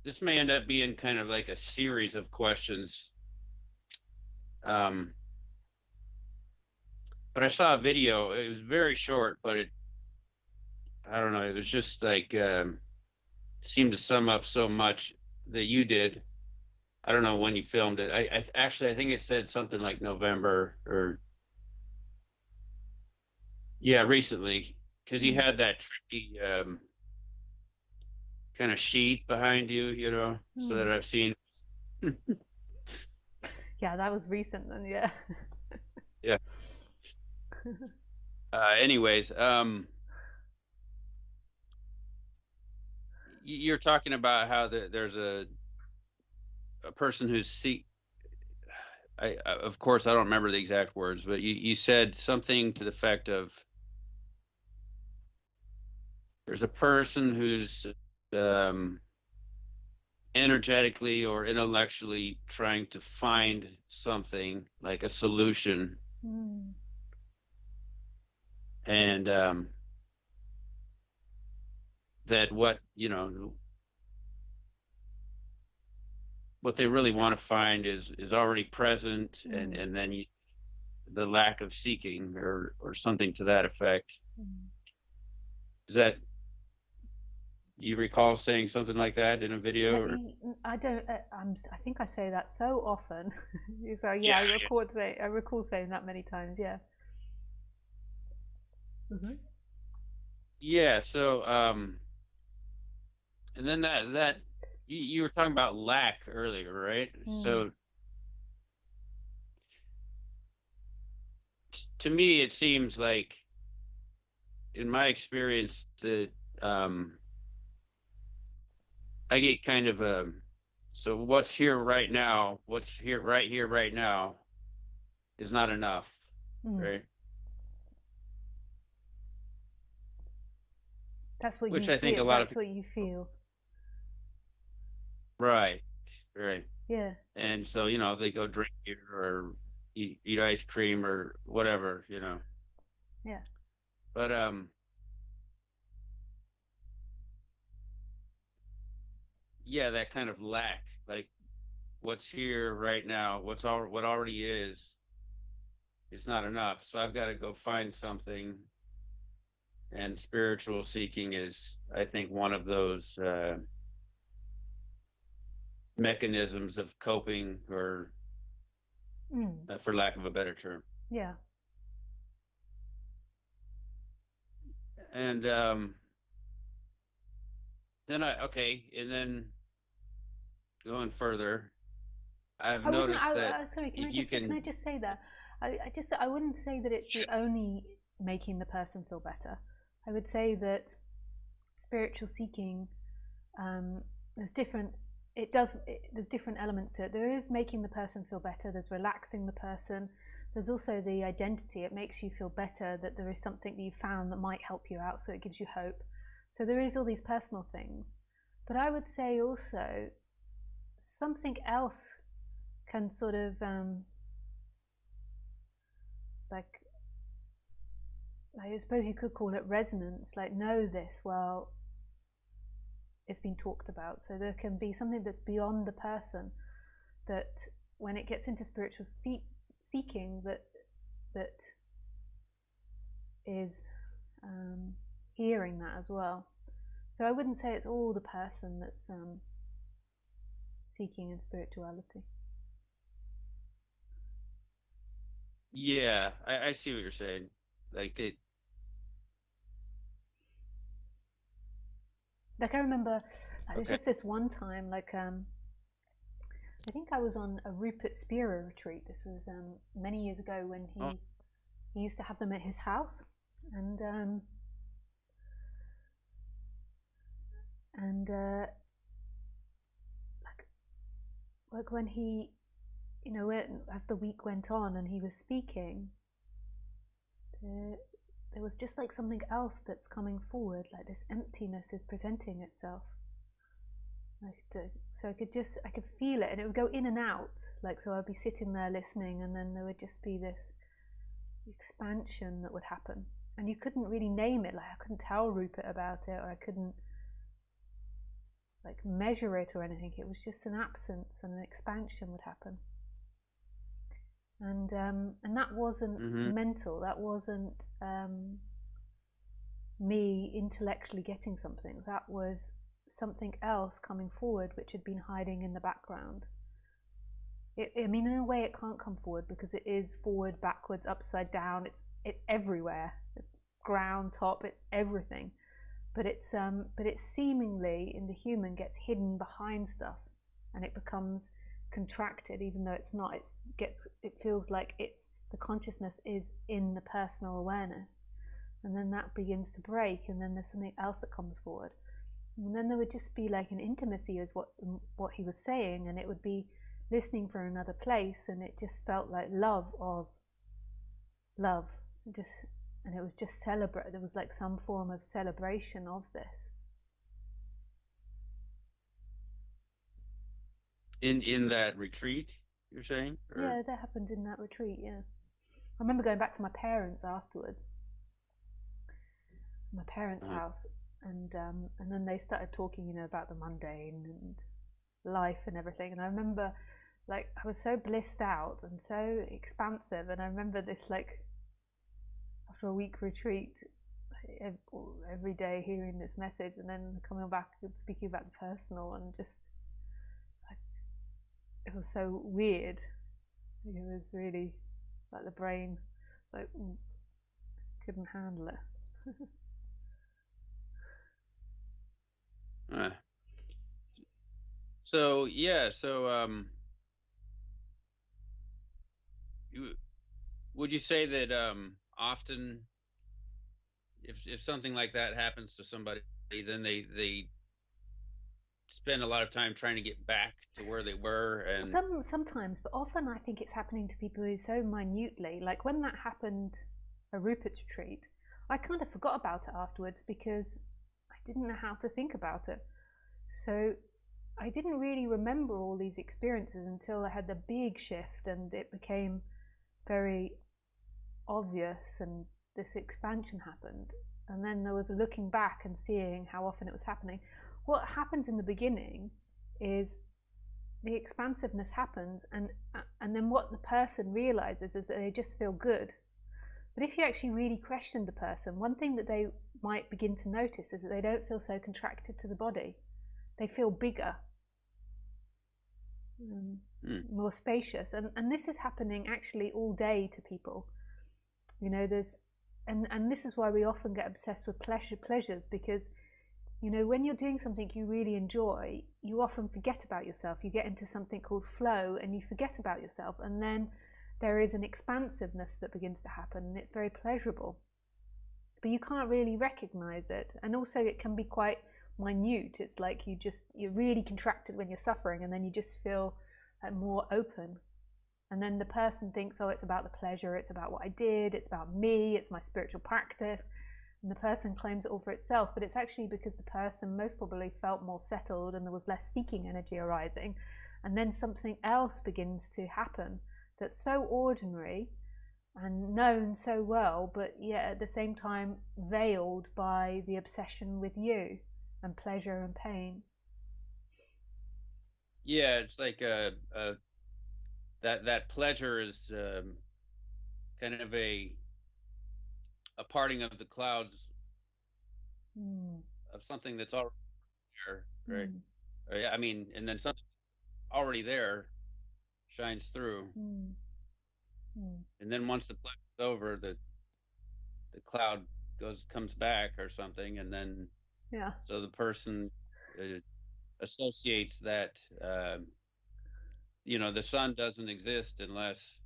this may end up being kind of like a series of questions. Um, but I saw a video. It was very short, but I don't know. It was just like seemed to sum up so much that you did. I don't know when you filmed it. I think it said something like November or yeah, recently because you Mm. had that tricky kind of sheet behind you, so that Mm. I've seen. Yeah, that was recent then, yeah. Yeah. Anyways, you're talking about how there's a person who's of course I don't remember the exact words, but you said something to the effect of there's a person who's um, energetically or intellectually trying to find something like a solution, Mm. and that what they really want to find is already present, and Mm. then the lack of seeking or something to that effect. Mm. Is that you recall saying something like that in a So video? Or I don't. I think I say that so often. So yeah, yeah, I recall saying that many times. Yeah. Hmm. yeah. So and then that you were talking about lack earlier, right? Mm. So to me, it seems like in my experience that um, I get kind of a so what's here right now is not enough, Mm. right? That's what Which you I think feel. a lot of That's people, what you feel. right, right. Yeah. And so, they go drink beer or eat ice cream or whatever. Yeah. But yeah, that kind of lack, like what's here right now, what already is not enough. So I've got to go find something, and spiritual seeking is, I think, one of those mechanisms of coping, or Mm. for lack of a better term. Yeah. And and then going further, I've I wouldn't. noticed that Sorry. if you Can I can, just say that? I wouldn't say that it's the only making the person feel better. I would say that spiritual seeking, there's different. There's different elements to it. There is making the person feel better. There's relaxing the person. There's also the identity. It makes you feel better that there is something that you found that might help you out, so it gives you hope. So there is all these personal things. But I would say also something else can sort of like I suppose you could call it resonance, like know this, well, it's been talked about. So there can be something that's beyond the person that when it gets into spiritual seeking that is hearing that as well. So I wouldn't say it's all the person that's seeking in spirituality. yeah, I see what you're saying. Like it, Like I remember, it was okay. just this one time, like I think I was on a Rupert Spira retreat. This was many years ago when Oh, he used to have them at his house, and and like when he, as the week went on and he was speaking, there, there was just like something else that's coming forward, like this emptiness is presenting itself. So I could feel it, and it would go in and out. Like so, I'd be sitting there listening, and then there would just be this expansion that would happen, and you couldn't really name it. Like I couldn't tell Rupert about it, or I couldn't like measure it or anything. It was just an absence, and an expansion would happen. And that wasn't Mm-hmm. mental. That wasn't me intellectually getting something. That was something else coming forward, which had been hiding in the background. I mean, in a way, it can't come forward because it is forward, backwards, upside down. It's everywhere. It's ground, top. It's everything. But it's seemingly in the human gets hidden behind stuff, and it becomes contracted, even though it's not. It feels like it's the consciousness is in the personal awareness, and then that begins to break, and then there's something else that comes forward, and then there would just be like an intimacy, is what he was saying, and it would be listening for another place, and it just felt like love of love, just, and it was just celebrate. There was like some form of celebration of this. In that retreat, you're saying, or Yeah, that happened in that retreat. Yeah, I remember going back to my parents afterwards, my parents' uh, house, and then they started talking, about the mundane and life and everything. And I remember, like, I was so blissed out and so expansive. And I remember this, like, after a week retreat, every day hearing this message, and then coming back and speaking about the personal, and just, like, it was so weird. It was really like the brain, like, couldn't handle it. uh. So yeah, you, would you say that often if something like that happens to somebody, then they spend a lot of time trying to get back to where they were, and Sometimes, but often I think it's happening to people who so minutely. Like when that happened at Rupert's retreat, I kind of forgot about it afterwards because I didn't know how to think about it. So I didn't really remember all these experiences until I had the big shift, and it became very obvious, and this expansion happened. And then there was a looking back and seeing how often it was happening. What happens in the beginning is the expansiveness happens, and then what the person realizes is that they just feel good. But if you actually really question the person, one thing that they might begin to notice is that they don't feel so contracted to the body. They feel bigger, hmm, more spacious, and this is happening actually all day to people. There's and this is why we often get obsessed with pleasures, because when you're doing something you really enjoy, you often forget about yourself. You get into something called flow, and you forget about yourself, and then there is an expansiveness that begins to happen, and it's very pleasurable, but you can't really recognize it. And also it can be quite minute. It's like you're really contracted when you're suffering, and then you just feel like more open, and then the person thinks, oh, it's about the pleasure, it's about what I did, it's about me, it's my spiritual practice, and the person claims it all for itself. But it's actually because the person most probably felt more settled, and there was less seeking energy arising, and then something else begins to happen that's so ordinary and known so well, but yet at the same time veiled by the obsession with you and pleasure and pain. yeah, it's like that pleasure is kind of a parting of the clouds Mm. of something that's already there, right? Mm. Yeah, I mean, and then something already there shines through, Mm. Mm. and then once the pleasure's over, the cloud comes back or something, and then Yeah. so the person uh, associates that the sun doesn't exist unless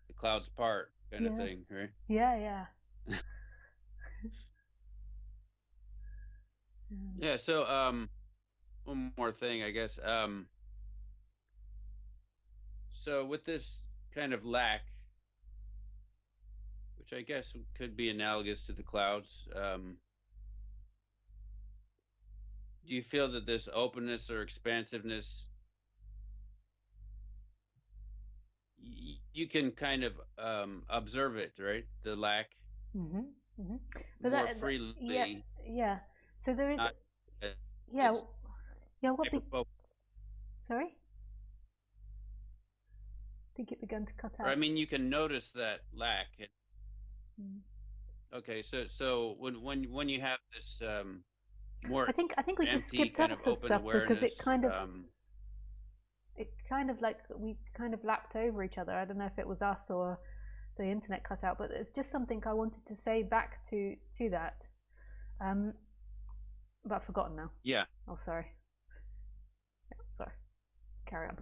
the clouds part, kind of Yeah. thing, right? Yeah. Yeah. Yeah. Yeah. So one more thing, I guess. So with this kind of lack, which I guess could be analogous to the clouds, do you feel that this openness or expansiveness, you can kind of observe it, right? The lack Mhm. Mhm. But more freely, yeah, yeah. So there is, not yeah. as Yeah, what be? hyperfocus. Sorry, I think it began to cut Or I out. mean, you can notice that lack. Mm. Okay, so when you have this more I think we just empty skipped kind over of some open stuff because awareness, it kind of like we kind of lapped over each other. I don't know if it was us or the internet cut out, but it's just something I wanted to say back to that. Um, but I've forgotten now. yeah. Oh, sorry. Yeah, sorry. Carry on.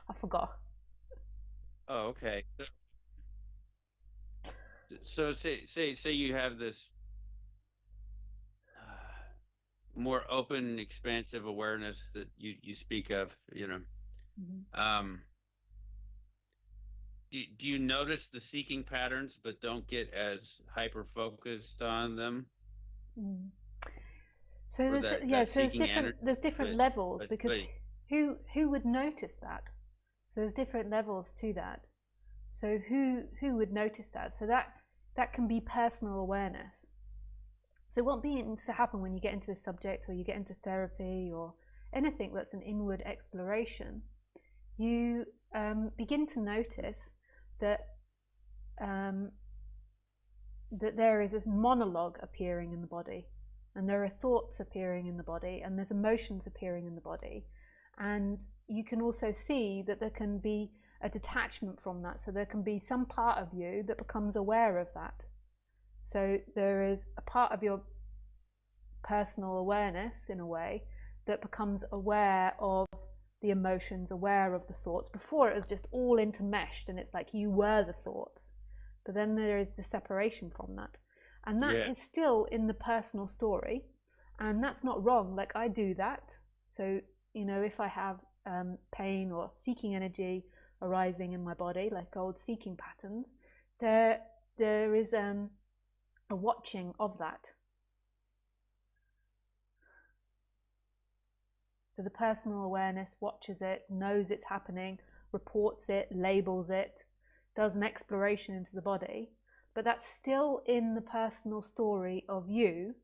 I forgot. Oh, okay. So say you have this more open, expansive awareness that you speak of, Mm-hmm. Um, do you notice the seeking patterns, but don't get as hyper focused on them, Mm. So or there's that yeah, so there's seeking different energy? there's different But levels but because but who would notice that? So there's different levels to that. So who would notice that? So that can be personal awareness. So what begins to happen when you get into this subject or you get into therapy or anything that's an inward exploration, you begin to notice that um, that there is this monologue appearing in the body, and there are thoughts appearing in the body, and there's emotions appearing in the body, and you can also see that there can be a detachment from that. So there can be some part of you that becomes aware of that. So there is a part of your personal awareness, in a way, that becomes aware of the emotions, aware of the thoughts. Before it was just all intermeshed and it's like you were the thoughts. But then there is the separation from that. And that yeah, is still in the personal story. And that's not wrong. Like I do that. So, if I have pain or seeking energy arising in my body, like old seeking patterns, there is a watching of that. So the personal awareness watches it, knows it's happening, reports it, labels it, does an exploration into the body, but that's still in the personal story of you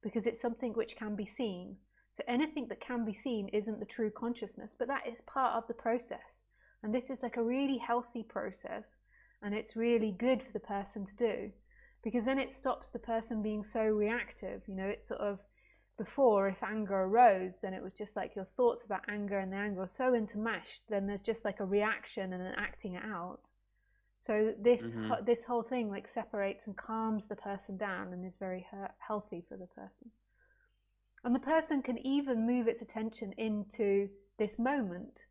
because it's something which can be seen. So anything that can be seen isn't the true consciousness, but that is part of the process. And this is like a really healthy process, and it's really good for the person to do because then it stops the person being so reactive. It's sort of, before, if anger arose, then it was just like your thoughts about anger and the anger are so intermeshed, then there's just like a reaction and an acting it out. So this hmm this whole thing like separates and calms the person down and is very healthy for the person. And the person can even move its attention into this moment.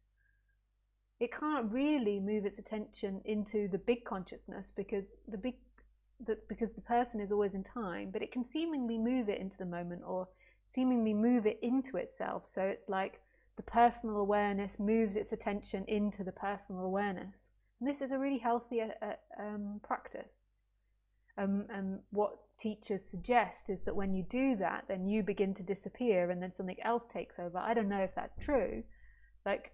It can't really move its attention into the big consciousness because the person is always in time, but it can seemingly move it into the moment or seemingly move it into itself. So it's like the personal awareness moves its attention into the personal awareness. And this is a really healthy practice. And what teachers suggest is that when you do that, then you begin to disappear and then something else takes over. I don't know if that's true, like,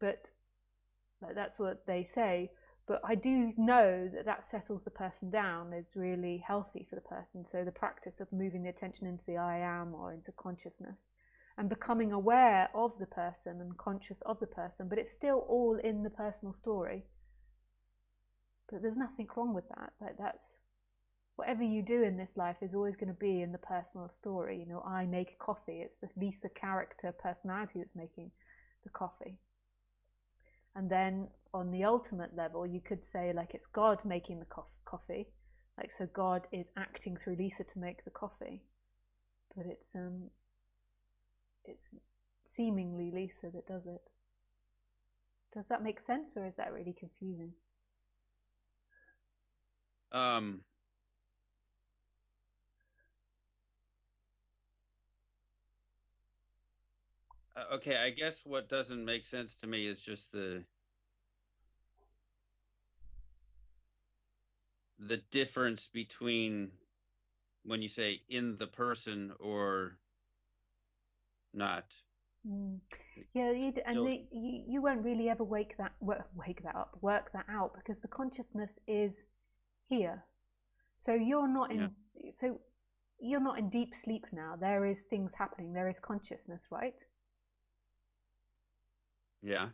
but that's what they say. But I do know that settles the person down, is really healthy for the person. So the practice of moving the attention into the I am or into consciousness and becoming aware of the person and conscious of the person, but it's still all in the personal story. But there's nothing wrong with that. Like that's whatever you do in this life is always going to be in the personal story. I make coffee. It's the Lisa character personality that's making the coffee. And then on the ultimate level, you could say like it's God making the coffee, like so God is acting through Lisa to make the coffee, but it's seemingly Lisa that does it. Does that make sense, or is that really confusing? um, okay. I guess what doesn't make sense to me is just the difference between when you say in the person or not. Mm. Yeah, It's and still, you won't really ever wake that up, work that out, because the consciousness is here. So you're not yeah. in. So you're not in deep sleep now. There is things happening. There is consciousness, right? Yeah,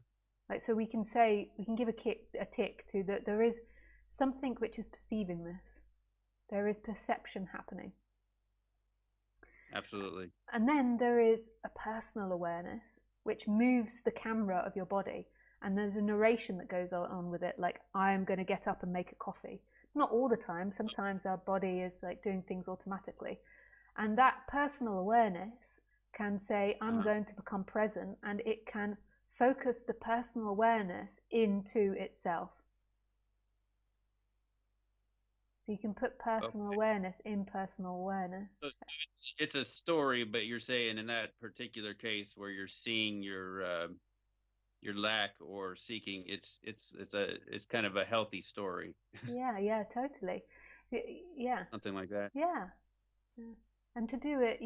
Like, so we can say, we can give a tick to that there is something which is perceiving this. There is perception happening. absolutely. And then there is a personal awareness which moves the camera of your body. And there's a narration that goes on with it, like, I am going to get up and make a coffee. Not all the time. Sometimes our body is like doing things automatically. And that personal awareness can say, I'm Uh-huh. going to become present, and it can focus the personal awareness into itself. So you can put personal Okay. awareness in personal awareness. So it's a story, but you're saying in that particular case where you're seeing your lack or seeking, it's kind of a healthy story, Yeah, yeah, totally. Yeah, something like that. yeah. Yeah. And to do it,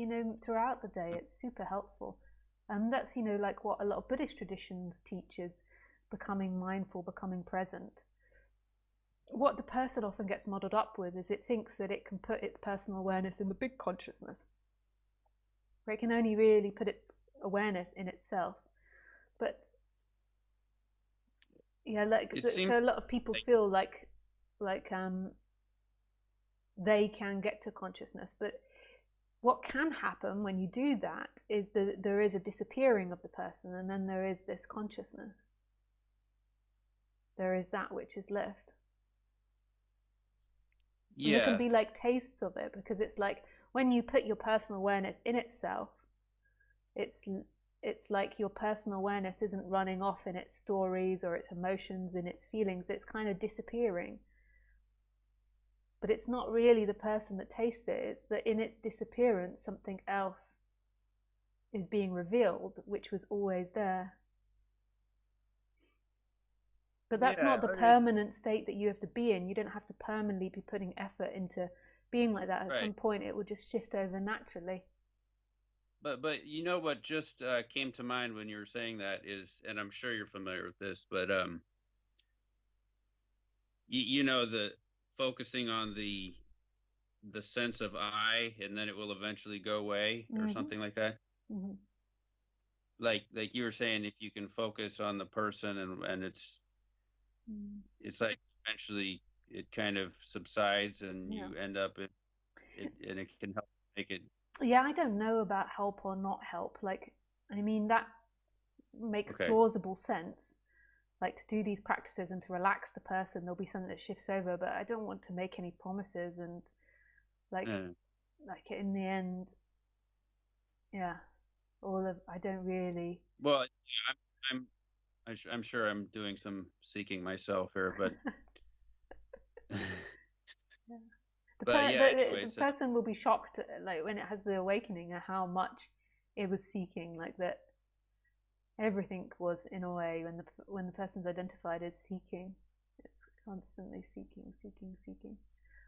throughout the day, it's super helpful. And that's, like what a lot of Buddhist traditions teach is becoming mindful, becoming present. What the person often gets muddled up with is it thinks that it can put its personal awareness in the big consciousness, where it can only really put its awareness in itself. But yeah, like It so a seems lot of people like feel like they can get to consciousness, but what can happen when you do that is that there is a disappearing of the person, and then there is this consciousness. There is that which is left. And there can yeah, be like tastes of it, because it's like when you put your personal awareness in itself, it's it's like your personal awareness isn't running off in its stories or its emotions and its feelings. It's kind of disappearing. But it's not really the person that tastes it. It's that in its disappearance, something else is being revealed, which was always there. But that's not yeah. the permanent state that you have to be in. You don't have to permanently be putting effort into being like that. At some Right. point, it will just shift over naturally. But you know what just came to mind when you were saying that is, and I'm sure you're familiar with this, but you know the focusing on the sense of I, and then it will eventually go away or Mm-hmm. something like that. Mm-hmm. Like you were saying, if you can focus on the person and it's like eventually it kind of subsides and Yeah. you end up it and it can help make it Yeah, I don't know about help or not help. Like, I mean, that makes okay. plausible sense. Like, to do these practices and to relax the person, there'll be something that shifts over. But I don't want to make any promises. And like, Uh, like in the end, yeah, I don't really. well, I'm sure I'm doing some seeking myself here, but Yeah. but yeah. The Anyways, person will be shocked, like when it has the awakening, at how much it was seeking. Like that, everything was in a way when the person's identified as seeking. It's constantly seeking, seeking, seeking.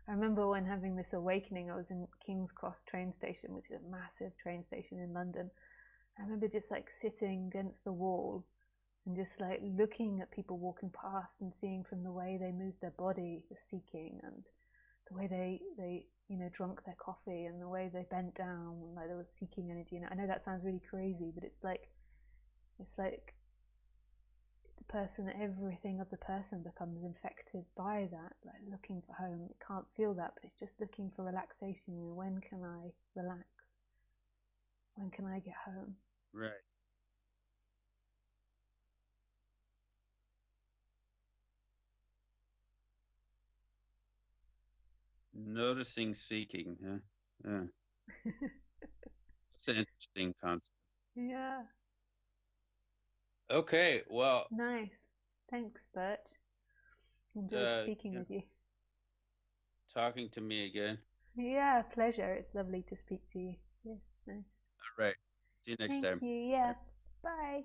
I remember when having this awakening, I was in King's Cross train station, which is a massive train station in London. I remember just like sitting against the wall and just like looking at people walking past and seeing from the way they moved their body, the seeking, and the way they drunk their coffee, and the way they bent down, and like there was seeking energy. And I know that sounds really crazy, but it's like the person, everything of the person becomes infected by that, like looking for home. It can't feel that, but it's just looking for relaxation. When can I relax? When can I get home? right. Noticing seeking, huh? Yeah. It's an interesting concept. Yeah, Okay, well, nice. Thanks, Birch. Enjoyed uh, speaking you know, with you. talking to me again. Yeah, pleasure. It's lovely to speak to you. Yeah, nice. All right. See you next Thank time. you. Bye. Yeah. Bye.